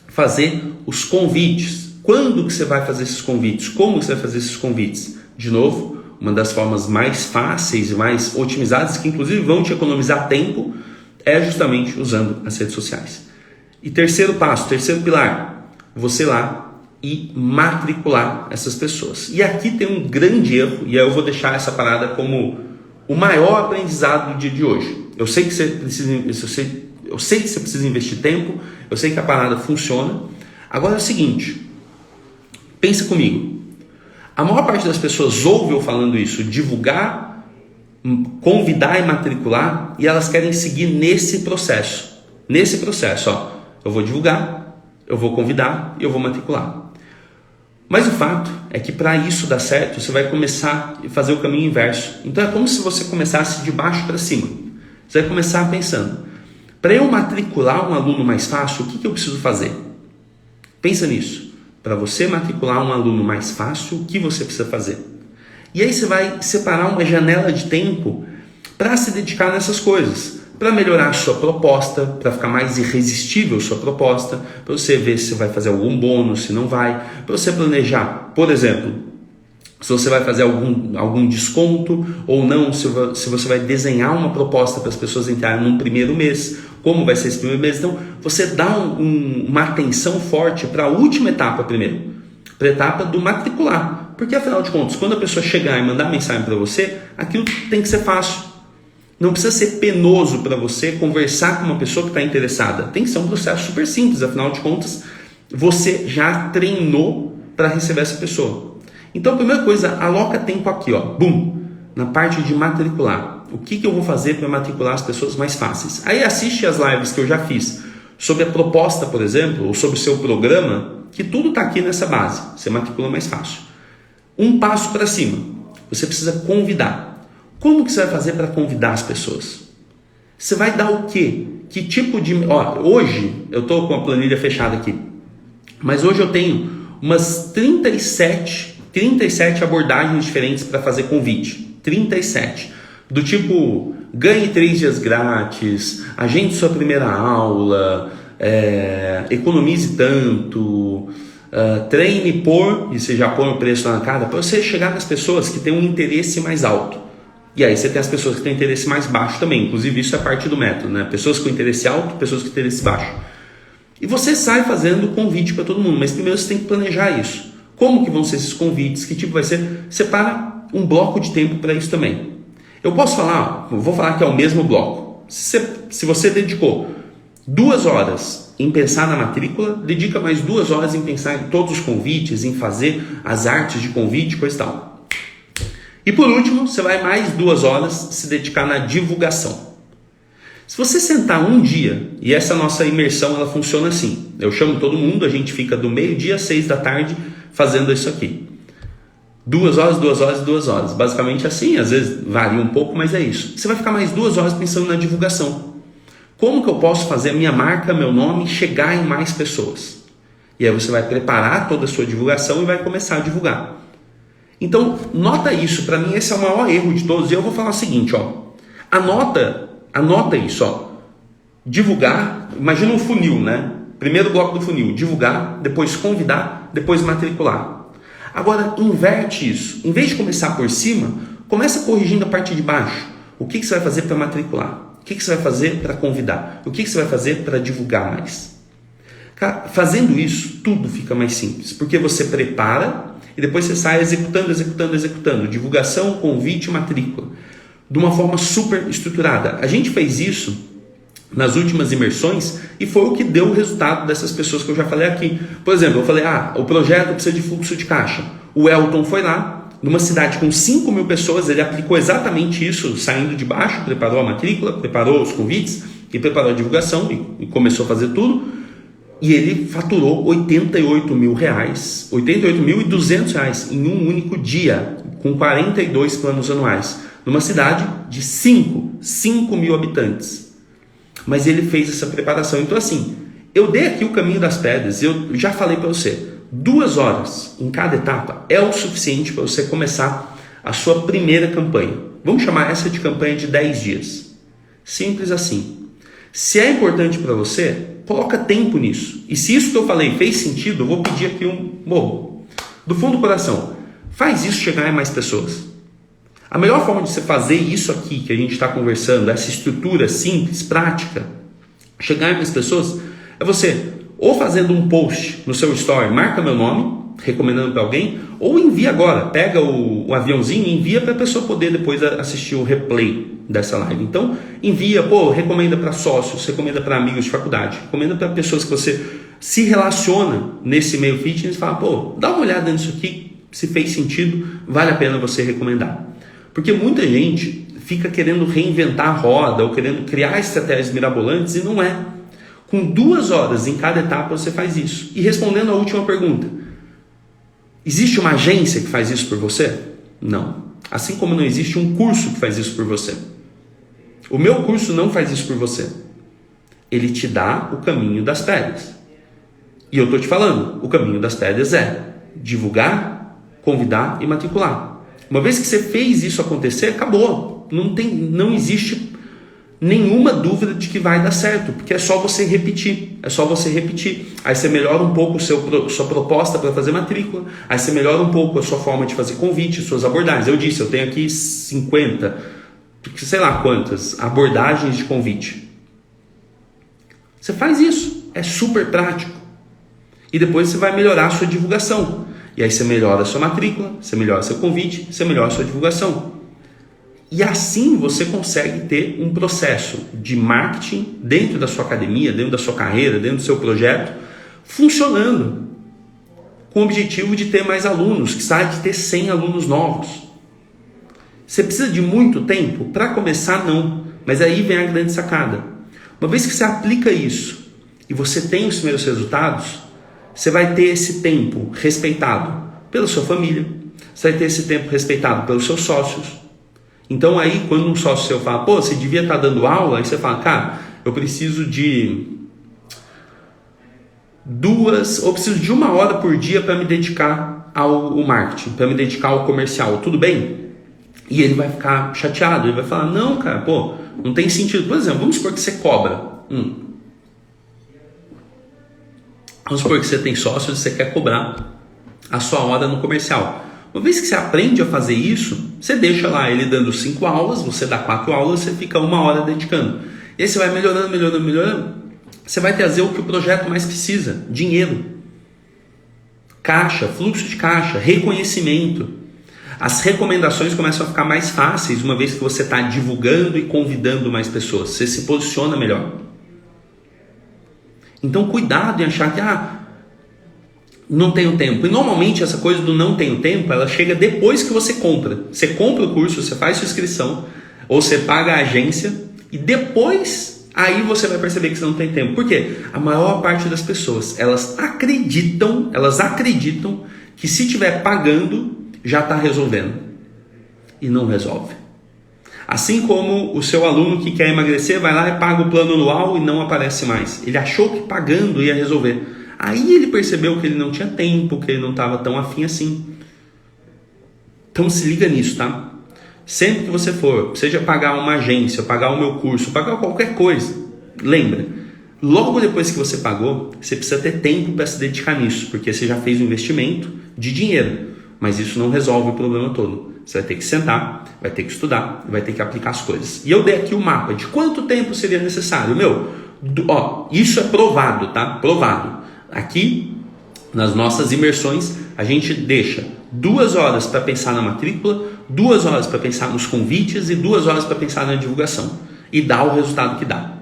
fazer os convites. Quando que você vai fazer esses convites? Como você vai fazer esses convites? De novo, uma das formas mais fáceis e mais otimizadas, que inclusive vão te economizar tempo, é justamente usando as redes sociais. E terceiro passo, terceiro pilar, você lá e matricular essas pessoas. E aqui tem um grande erro, e aí eu vou deixar essa parada como o maior aprendizado do dia de hoje. Eu sei que você precisa investir tempo, eu sei que a parada funciona. Agora é o seguinte, pensa comigo. A maior parte das pessoas ouve eu falando isso, divulgar, convidar e matricular, e elas querem seguir nesse processo. Nesse processo, ó, eu vou divulgar, eu vou convidar e eu vou matricular. Mas o fato é que para isso dar certo, você vai começar a fazer o caminho inverso. Então é como se você começasse de baixo para cima. Você vai começar pensando, para eu matricular um aluno mais fácil, o que eu preciso fazer? Pensa nisso. Para você matricular um aluno mais fácil, o que você precisa fazer? E aí você vai separar uma janela de tempo para se dedicar nessas coisas. Para melhorar a sua proposta, para ficar mais irresistível a sua proposta, para você ver se vai fazer algum bônus, se não vai, para você planejar, por exemplo, se você vai fazer algum desconto ou não, se você vai desenhar uma proposta para as pessoas entrarem no primeiro mês, como vai ser esse primeiro mês. Então, você dá uma atenção forte para a última etapa primeiro, para a etapa do matricular. Porque, afinal de contas, quando a pessoa chegar e mandar mensagem para você, aquilo tem que ser fácil. Não precisa ser penoso para você conversar com uma pessoa que está interessada. Tem que ser um processo super simples, afinal de contas, você já treinou para receber essa pessoa. Então, a primeira coisa, aloca tempo aqui, ó, bum, na parte de matricular. O que eu vou fazer para matricular as pessoas mais fáceis? Aí assiste as lives que eu já fiz sobre a proposta, por exemplo, ou sobre o seu programa, que tudo está aqui nessa base. Você matricula mais fácil. Um passo para cima, você precisa convidar. Como que você vai fazer para convidar as pessoas? Você vai dar o quê? Que tipo de... hoje, eu estou com a planilha fechada aqui, mas hoje eu tenho umas 37 abordagens diferentes para fazer convite. 37. Do tipo, ganhe 3 dias grátis, agende sua primeira aula, economize tanto, treine por, e você já põe o preço lá na cara, para você chegar nas pessoas que têm um interesse mais alto. E aí você tem as pessoas que têm interesse mais baixo também. Inclusive isso é parte do método, né? Pessoas com interesse alto, pessoas com interesse baixo. E você sai fazendo convite para todo mundo, mas primeiro você tem que planejar isso. Como que vão ser esses convites? Que tipo vai ser? Separa um bloco de tempo para isso também. Eu posso falar, vou falar que é o mesmo bloco. Se você dedicou 2 horas em pensar na matrícula, dedica mais 2 horas em pensar em todos os convites, em fazer as artes de convite, coisa e tal. E por último, você vai mais 2 horas se dedicar na divulgação. Se você sentar um dia, e essa nossa imersão ela funciona assim, eu chamo todo mundo, a gente fica do meio-dia às 6 da tarde fazendo isso aqui. 2 horas, 2 horas e 2 horas. Basicamente assim, às vezes varia um pouco, mas é isso. Você vai ficar mais 2 horas pensando na divulgação. Como que eu posso fazer a minha marca, meu nome, chegar em mais pessoas? E aí você vai preparar toda a sua divulgação e vai começar a divulgar. Então, nota isso. Para mim, esse é o maior erro de todos. E eu vou falar o seguinte, ó. Anota isso, ó. Divulgar, imagina um funil, né? Primeiro bloco do funil, divulgar, depois convidar, depois matricular. Agora, inverte isso. Em vez de começar por cima, começa corrigindo a parte de baixo. O que você vai fazer para matricular? O que você vai fazer para convidar? O que você vai fazer para divulgar mais? Fazendo isso, tudo fica mais simples. Porque você prepara e depois você sai executando. Divulgação, convite, matrícula. De uma forma super estruturada. A gente fez isso nas últimas imersões e foi o que deu o resultado dessas pessoas que eu já falei aqui. Por exemplo, eu falei, o projeto precisa de fluxo de caixa. O Elton foi lá, numa cidade com 5.000 pessoas, ele aplicou exatamente isso, saindo de baixo, preparou a matrícula, preparou os convites e preparou a divulgação e começou a fazer tudo. E ele faturou R$88.200 em um único dia, com 42 planos anuais, numa cidade de 5.000 habitantes. Mas ele fez essa preparação. Então assim, eu dei aqui o caminho das pedras, eu já falei para você, 2 horas em cada etapa é o suficiente para você começar a sua primeira campanha. Vamos chamar essa de campanha de 10 dias. Simples assim. Se é importante para você, coloca tempo nisso. E se isso que eu falei fez sentido, eu vou pedir aqui do fundo do coração, faz isso chegar a mais pessoas. A melhor forma de você fazer isso aqui que a gente está conversando, essa estrutura simples, prática, chegar a mais pessoas, é você ou fazendo um post no seu story, marca meu nome, recomendando para alguém, ou envia agora, pega o aviãozinho e envia para a pessoa poder depois assistir o replay dessa live. Então, envia, recomenda para sócios, recomenda para amigos de faculdade, recomenda para pessoas que você se relaciona nesse meio fitness e fala, dá uma olhada nisso aqui, se fez sentido, vale a pena você recomendar. Porque muita gente fica querendo reinventar a roda ou querendo criar estratégias mirabolantes e não é. Com 2 horas em cada etapa você faz isso. E respondendo a última pergunta, existe uma agência que faz isso por você? Não. Assim como não existe um curso que faz isso por você. O meu curso não faz isso por você. Ele te dá o caminho das pedras. E eu estou te falando, o caminho das pedras é divulgar, convidar e matricular. Uma vez que você fez isso acontecer, acabou. Não existe nenhuma dúvida de que vai dar certo, porque é só você repetir. Aí você melhora um pouco sua proposta para fazer matrícula, aí você melhora um pouco a sua forma de fazer convite, suas abordagens. Eu disse, eu tenho aqui 50, sei lá quantas abordagens de convite. Você faz isso, é super prático. E depois você vai melhorar a sua divulgação. E aí você melhora a sua matrícula, você melhora seu convite, você melhora a sua divulgação. E assim você consegue ter um processo de marketing dentro da sua academia, dentro da sua carreira, dentro do seu projeto, funcionando. Com o objetivo de ter mais alunos, que sai de ter 100 alunos novos. Você precisa de muito tempo? Para começar, não. Mas aí vem a grande sacada. Uma vez que você aplica isso e você tem os primeiros resultados, você vai ter esse tempo respeitado pela sua família, você vai ter esse tempo respeitado pelos seus sócios. Então aí, quando um sócio seu fala, você devia estar dando aula, aí você fala, cara, eu preciso de 1 hora por dia para me dedicar ao marketing, para me dedicar ao comercial, tudo bem? E ele vai ficar chateado, ele vai falar, não, cara, não tem sentido. Por exemplo, vamos supor que você cobra. Vamos supor que você tem sócios e você quer cobrar a sua hora no comercial. Uma vez que você aprende a fazer isso, você deixa lá ele dando 5 aulas, você dá 4 aulas, você fica 1 hora dedicando. E aí você vai melhorando. Você vai trazer o que o projeto mais precisa: dinheiro, caixa, fluxo de caixa, reconhecimento. As recomendações começam a ficar mais fáceis uma vez que você está divulgando e convidando mais pessoas. Você se posiciona melhor. Então cuidado em achar que não tenho tempo. E normalmente essa coisa do não tenho tempo, ela chega depois que você compra. Você compra o curso, você faz sua inscrição, ou você paga a agência, e depois aí você vai perceber que você não tem tempo. Por quê? A maior parte das pessoas, elas acreditam que se estiver pagando, já está resolvendo. E não resolve. Assim como o seu aluno que quer emagrecer, vai lá e paga o plano anual e não aparece mais. Ele achou que pagando ia resolver. Aí ele percebeu que ele não tinha tempo, que ele não estava tão afim assim. Então se liga nisso, tá? Sempre que você for, seja pagar uma agência, pagar o meu curso, pagar qualquer coisa, lembra, logo depois que você pagou, você precisa ter tempo para se dedicar nisso, porque você já fez um investimento de dinheiro, mas isso não resolve o problema todo. Você vai ter que sentar, vai ter que estudar, vai ter que aplicar as coisas. E eu dei aqui o mapa de quanto tempo seria necessário. Isso é provado, tá? Provado. Aqui, nas nossas imersões, a gente deixa 2 horas para pensar na matrícula, 2 horas para pensar nos convites e 2 horas para pensar na divulgação. E dá o resultado que dá.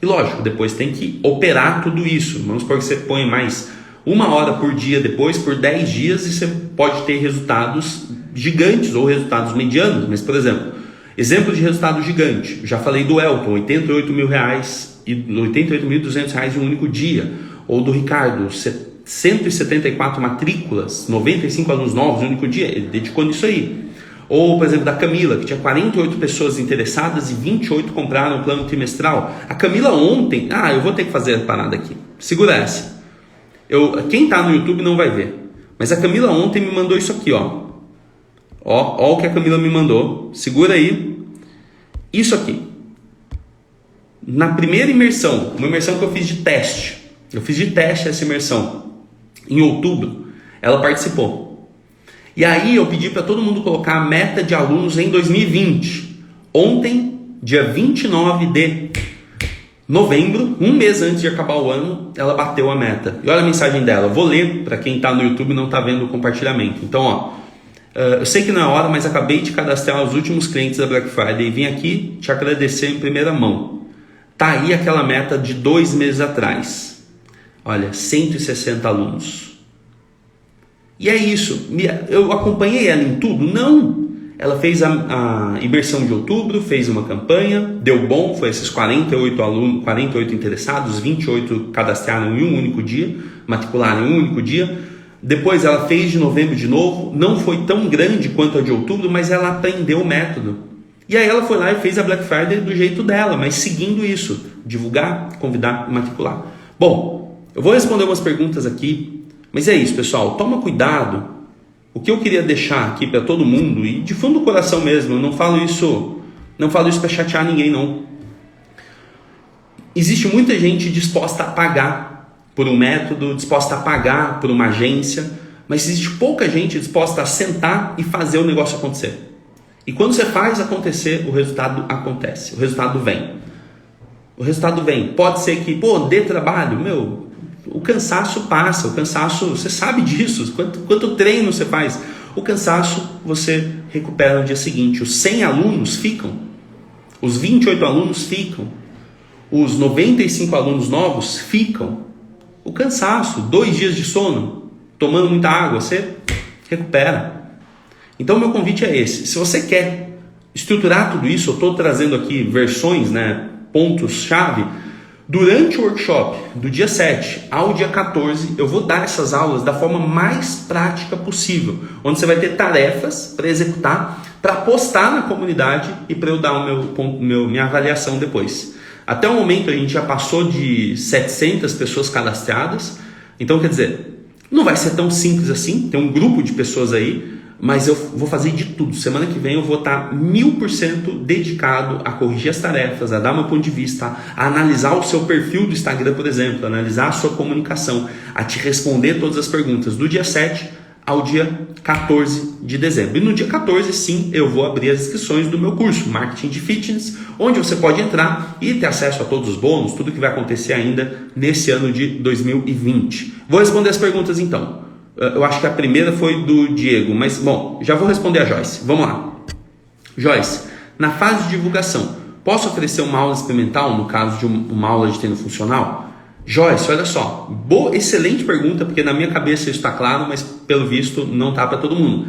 E lógico, depois tem que operar tudo isso. Vamos supor que você põe mais 1 hora por dia depois, por 10 dias, e você pode ter resultados gigantes ou resultados medianos. Mas, por exemplo de resultado gigante. Já falei do Elton, R$88 mil e R$88.200 em um único dia. Ou do Ricardo, 174 matrículas, 95 alunos novos no único dia, ele dedicou nisso aí. Ou, por exemplo, da Camila, que tinha 48 pessoas interessadas e 28 compraram o plano trimestral. A Camila ontem, eu vou ter que fazer a parada aqui, segura essa. Quem está no YouTube não vai ver. Mas a Camila ontem me mandou isso aqui, ó. Ó o que a Camila me mandou. Segura aí. Isso aqui. Na primeira imersão, uma imersão que eu fiz de teste. Eu fiz de teste essa imersão. Em outubro, ela participou. E aí eu pedi para todo mundo colocar a meta de alunos em 2020. Ontem, dia 29 de novembro, um mês antes de acabar o ano, ela bateu a meta. E olha a mensagem dela. Eu vou ler para quem está no YouTube e não está vendo o compartilhamento. Então, ó, eu sei que não é hora, mas acabei de cadastrar os últimos clientes da Black Friday e vim aqui te agradecer em primeira mão. Tá aí aquela meta de 2 meses atrás. Olha, 160 alunos. E é isso. Eu acompanhei ela em tudo? Não. Ela fez a imersão de outubro, fez uma campanha, deu bom, foi esses 48 alunos, 48 interessados, 28 cadastraram em um único dia, matricularam em um único dia. Depois ela fez de novembro de novo, não foi tão grande quanto a de outubro, mas ela aprendeu o método. E aí ela foi lá e fez a Black Friday do jeito dela, mas seguindo isso, divulgar, convidar e matricular. Bom, eu vou responder umas perguntas aqui, mas é isso, pessoal, toma cuidado. O que eu queria deixar aqui para todo mundo, e de fundo do coração mesmo, eu não falo isso para chatear ninguém, não. Existe muita gente disposta a pagar por um método, disposta a pagar por uma agência, mas existe pouca gente disposta a sentar e fazer o negócio acontecer. E quando você faz acontecer, o resultado acontece, o resultado vem. O resultado vem. Pode ser que, dê trabalho, o cansaço passa, o cansaço, você sabe disso, quanto treino você faz. O cansaço você recupera no dia seguinte. Os 100 alunos ficam, os 28 alunos ficam, os 95 alunos novos ficam. O cansaço, 2 dias de sono, tomando muita água, você recupera. Então meu convite é esse. Se você quer estruturar tudo isso, eu estou trazendo aqui versões, pontos-chave. Durante o workshop, do dia 7 ao dia 14, eu vou dar essas aulas da forma mais prática possível, onde você vai ter tarefas para executar, para postar na comunidade e para eu dar minha avaliação depois. Até o momento a gente já passou de 700 pessoas cadastradas, então quer dizer, não vai ser tão simples assim, tem um grupo de pessoas aí, mas eu vou fazer de tudo. Semana que vem eu vou estar 1000% dedicado a corrigir as tarefas, a dar meu ponto de vista, a analisar o seu perfil do Instagram, por exemplo, a analisar a sua comunicação, a te responder todas as perguntas do dia 7 ao dia 14 de dezembro. E no dia 14, sim, eu vou abrir as inscrições do meu curso, Marketing de Fitness, onde você pode entrar e ter acesso a todos os bônus, tudo que vai acontecer ainda nesse ano de 2020. Vou responder as perguntas então. Eu acho que a primeira foi do Diego, mas bom, já vou responder a Joyce. Vamos lá. Joyce, na fase de divulgação, posso oferecer uma aula experimental no caso de uma aula de treino funcional? Joyce, olha só, excelente pergunta, porque na minha cabeça isso está claro, mas pelo visto não está para todo mundo.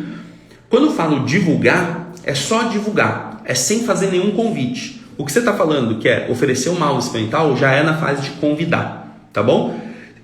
Quando eu falo divulgar, é só divulgar, é sem fazer nenhum convite. O que você está falando, que é oferecer uma aula experimental, já é na fase de convidar, tá bom?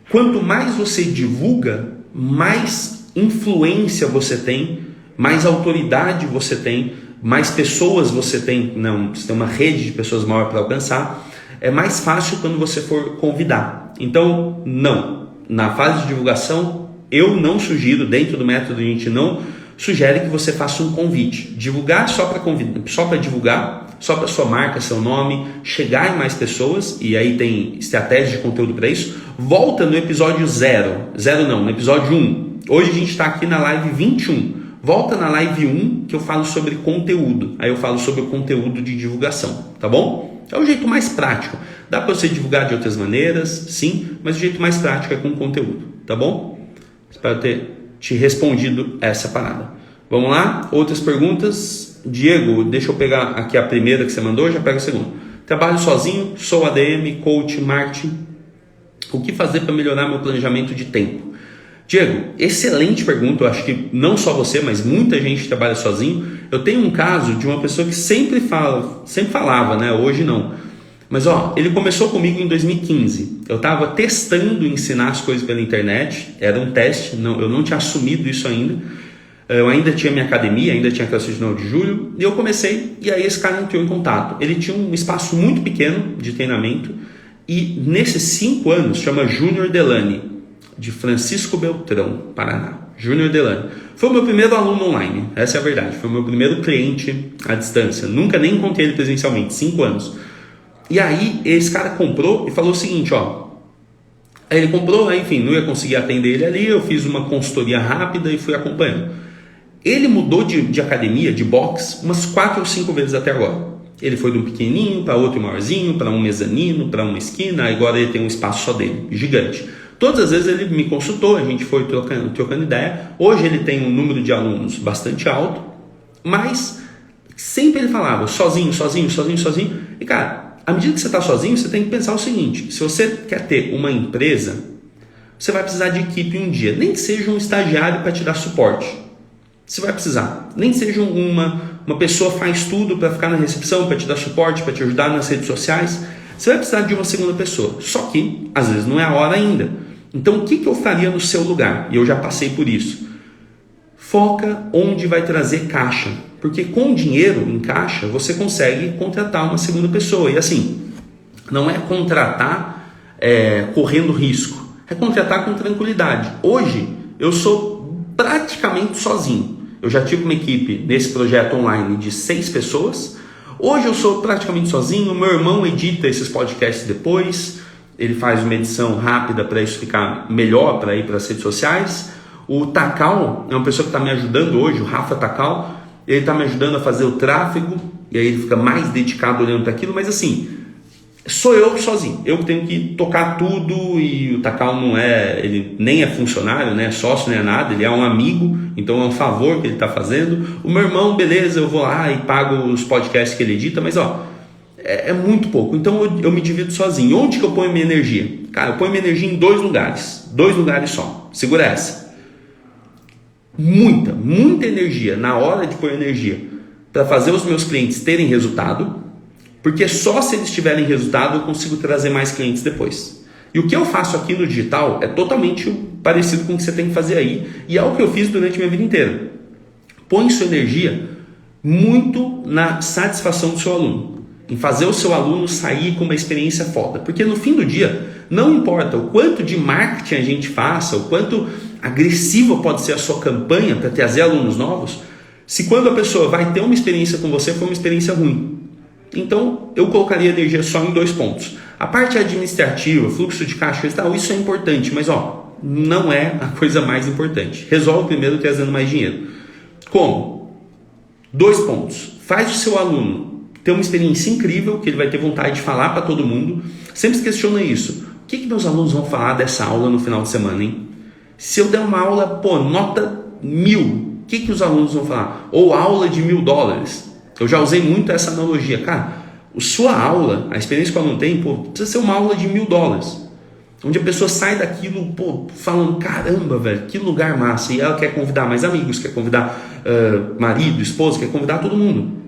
Quanto mais você divulga, mais influência você tem, mais autoridade você tem, mais pessoas você tem, você tem uma rede de pessoas maior para alcançar, é mais fácil quando você for convidar. Então, não. Na fase de divulgação, eu não sugiro, dentro do método a gente não sugere que você faça um convite. Divulgar só para divulgar, só para sua marca, seu nome, chegar em mais pessoas, e aí tem estratégia de conteúdo para isso. Volta no episódio 0 não, no episódio 1. Hoje a gente está aqui na live 21. Volta na live 1 que eu falo sobre conteúdo. Aí eu falo sobre o conteúdo de divulgação, tá bom? É o jeito mais prático. Dá para você divulgar de outras maneiras, sim, mas o jeito mais prático é com conteúdo, tá bom? Espero ter te respondido essa parada. Vamos lá? Outras perguntas? Diego, deixa eu pegar aqui a primeira que você mandou, já pego a segunda. Trabalho sozinho, sou ADM, coach, marketing. O que fazer para melhorar meu planejamento de tempo? Diego, excelente pergunta. Eu acho que não só você, mas muita gente trabalha sozinho. Eu tenho um caso de uma pessoa que sempre falava, né? Hoje não. Mas ele começou comigo em 2015. Eu estava testando ensinar as coisas pela internet. Era um teste, eu não tinha assumido isso ainda. Eu ainda tinha minha academia, ainda tinha a classe de 9 de julho. E eu comecei, e aí esse cara entrou em contato. Ele tinha um espaço muito pequeno de treinamento. E nesses 5 anos, chama Júnior Delany. de Francisco Beltrão, Paraná. Júnior Delano. Foi o meu primeiro aluno online, essa é a verdade. Foi o meu primeiro cliente à distância. Nunca nem encontrei ele presencialmente, 5 anos. E aí, esse cara comprou e falou o seguinte, ó. Aí ele comprou, enfim, não ia conseguir atender ele ali, eu fiz uma consultoria rápida e fui acompanhando. Ele mudou de academia, de box, umas 4 ou 5 vezes até agora. Ele foi de um pequenininho para outro maiorzinho, para um mezanino, para uma esquina, agora ele tem um espaço só dele, gigante. Todas as vezes ele me consultou, a gente foi trocando ideia. Hoje ele tem um número de alunos bastante alto, mas sempre ele falava sozinho. E cara, à medida que você está sozinho, você tem que pensar o seguinte: se você quer ter uma empresa, você vai precisar de equipe um dia, nem que seja um estagiário para te dar suporte. Você vai precisar, nem que seja uma pessoa faz tudo para ficar na recepção, para te dar suporte, para te ajudar nas redes sociais. Você vai precisar de uma segunda pessoa, só que às vezes não é a hora ainda. Então, o que eu faria no seu lugar? E eu já passei por isso. Foca onde vai trazer caixa. Porque com dinheiro em caixa, você consegue contratar uma segunda pessoa. E assim, não é contratar correndo risco. É contratar com tranquilidade. Hoje, eu sou praticamente sozinho. Eu já tive uma equipe nesse projeto online de 6 pessoas. Hoje eu sou praticamente sozinho. Meu irmão edita esses podcasts depois. Ele faz uma edição rápida para isso ficar melhor para ir para as redes sociais. O Takal é uma pessoa que está me ajudando hoje, o Rafa Takal. Ele está me ajudando a fazer o tráfego e aí ele fica mais dedicado olhando para aquilo. Mas assim, sou eu sozinho. Eu tenho que tocar tudo e o Takal não é, ele nem é funcionário, né, sócio, nem é nada. Ele é um amigo, então é um favor que ele está fazendo. O meu irmão, beleza, eu vou lá e pago os podcasts que ele edita, mas é muito pouco, então eu me divido sozinho. Onde que eu ponho minha energia? Cara, eu ponho minha energia em 2 lugares só, segura essa. Muita energia na hora de pôr energia para fazer os meus clientes terem resultado, porque só se eles tiverem resultado eu consigo trazer mais clientes depois. E o que eu faço aqui no digital é totalmente parecido com o que você tem que fazer aí, e é o que eu fiz durante minha vida inteira. Põe sua energia muito na satisfação do seu aluno, em fazer o seu aluno sair com uma experiência foda. Porque no fim do dia, não importa o quanto de marketing a gente faça, o quanto agressiva pode ser a sua campanha para trazer alunos novos, se quando a pessoa vai ter uma experiência com você, for uma experiência ruim. Então, eu colocaria energia só em 2 pontos. A parte administrativa, fluxo de caixa e tal, isso é importante, mas não é a coisa mais importante. Resolve primeiro trazendo mais dinheiro. Como? 2 pontos. Faz o seu aluno ter uma experiência incrível, que ele vai ter vontade de falar para todo mundo. Sempre se questiona isso. O que meus alunos vão falar dessa aula no final de semana, hein? Se eu der uma aula, nota 1000, o que os alunos vão falar? Ou aula de $1000. Eu já usei muito essa analogia. Cara, a sua aula, a experiência que o aluno tem, precisa ser uma aula de $1000. Onde a pessoa sai daquilo, falando, caramba, velho, que lugar massa. E ela quer convidar mais amigos, quer convidar marido, esposa, quer convidar todo mundo.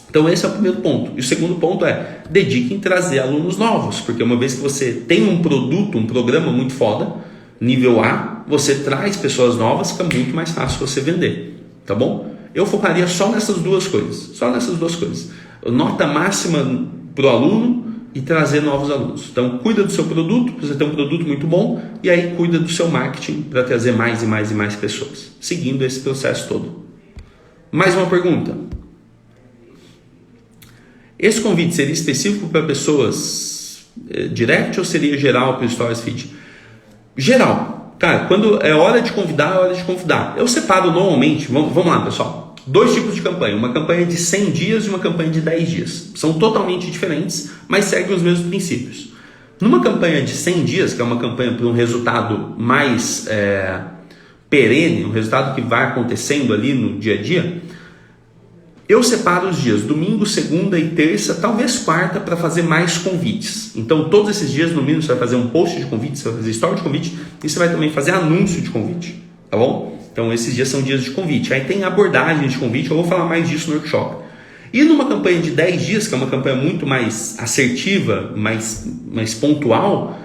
Então esse é o primeiro ponto. E o segundo ponto é, dedique em trazer alunos novos, porque uma vez que você tem um produto, um programa muito foda, nível A, você traz pessoas novas, fica muito mais fácil você vender, tá bom? Eu focaria só nessas 2 coisas, nota máxima para o aluno e trazer novos alunos. Então cuida do seu produto, você tem um produto muito bom, e aí cuida do seu marketing para trazer mais e mais pessoas, seguindo esse processo todo. Mais uma pergunta. Esse convite seria específico para pessoas direct ou seria geral para o Stories Feed? Geral. Cara, quando é hora de convidar, é hora de convidar. Eu separo normalmente, vamos lá pessoal, 2 tipos de campanha. Uma campanha de 100 dias e uma campanha de 10 dias. São totalmente diferentes, mas seguem os mesmos princípios. Numa campanha de 100 dias, que é uma campanha para um resultado mais perene, um resultado que vai acontecendo ali no dia a dia, eu separo os dias, domingo, segunda e terça, talvez quarta, para fazer mais convites. Então, todos esses dias, no mínimo, você vai fazer um post de convite, você vai fazer story de convite, e você vai também fazer anúncio de convite, tá bom? Então, esses dias são dias de convite. Aí tem abordagem de convite, eu vou falar mais disso no workshop. E numa campanha de 10 dias, que é uma campanha muito mais assertiva, mais pontual,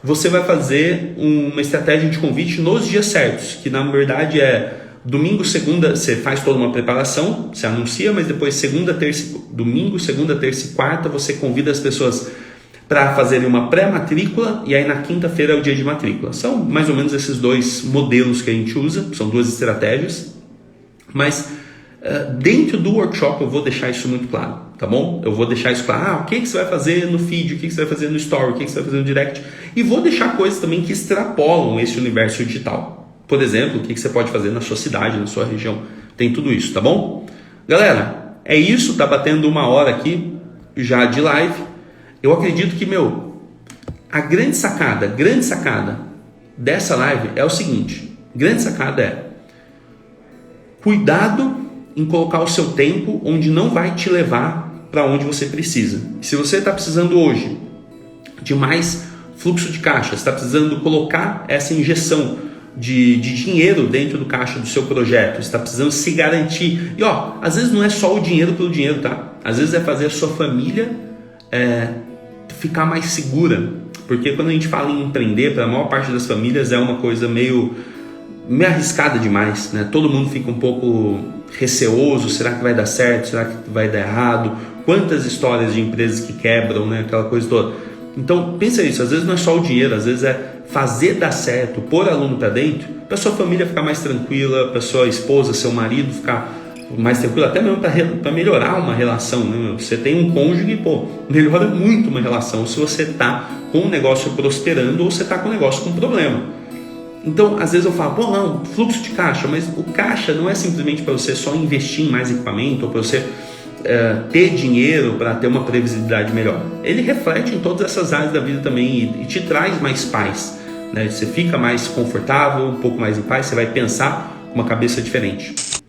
você vai fazer uma estratégia de convite nos dias certos, que na verdade é domingo, segunda, você faz toda uma preparação, você anuncia, mas depois domingo, segunda, terça e quarta, você convida as pessoas para fazerem uma pré-matrícula e aí na quinta-feira é o dia de matrícula. São mais ou menos esses dois modelos que a gente usa, são duas estratégias, mas dentro do workshop eu vou deixar isso muito claro, tá bom? Eu vou deixar isso claro, o que você vai fazer no feed, o que você vai fazer no story, o que você vai fazer no direct, e vou deixar coisas também que extrapolam esse universo digital. Por exemplo, o que você pode fazer na sua cidade, na sua região, tem tudo isso, tá bom? Galera, é isso, tá batendo 1 hora aqui já de live. Eu acredito que, a grande sacada dessa live é o seguinte, grande sacada é cuidado em colocar o seu tempo onde não vai te levar para onde você precisa. Se você está precisando hoje de mais fluxo de caixa, está precisando colocar essa injeção de dinheiro dentro do caixa do seu projeto, está precisando se garantir. E às vezes não é só o dinheiro pelo dinheiro, tá? Às vezes é fazer a sua família ficar mais segura. Porque quando a gente fala em empreender, para a maior parte das famílias é uma coisa meio arriscada demais, né? Todo mundo fica um pouco receoso, será que vai dar certo, será que vai dar errado? Quantas histórias de empresas que quebram, né? Aquela coisa toda. Então pensa isso, às vezes não é só o dinheiro, às vezes é fazer dar certo, pôr aluno para dentro, para sua família ficar mais tranquila, para sua esposa, seu marido ficar mais tranquilo, até mesmo para melhorar uma relação, né? Você tem um cônjuge, melhora muito uma relação se você está com o negócio prosperando ou você está com o negócio com problema. Então, às vezes eu falo, não, fluxo de caixa, mas o caixa não é simplesmente para você só investir em mais equipamento ou para você ter dinheiro para ter uma previsibilidade melhor. Ele reflete em todas essas áreas da vida também e te traz mais paz, né? Você fica mais confortável, um pouco mais em paz, você vai pensar com uma cabeça diferente.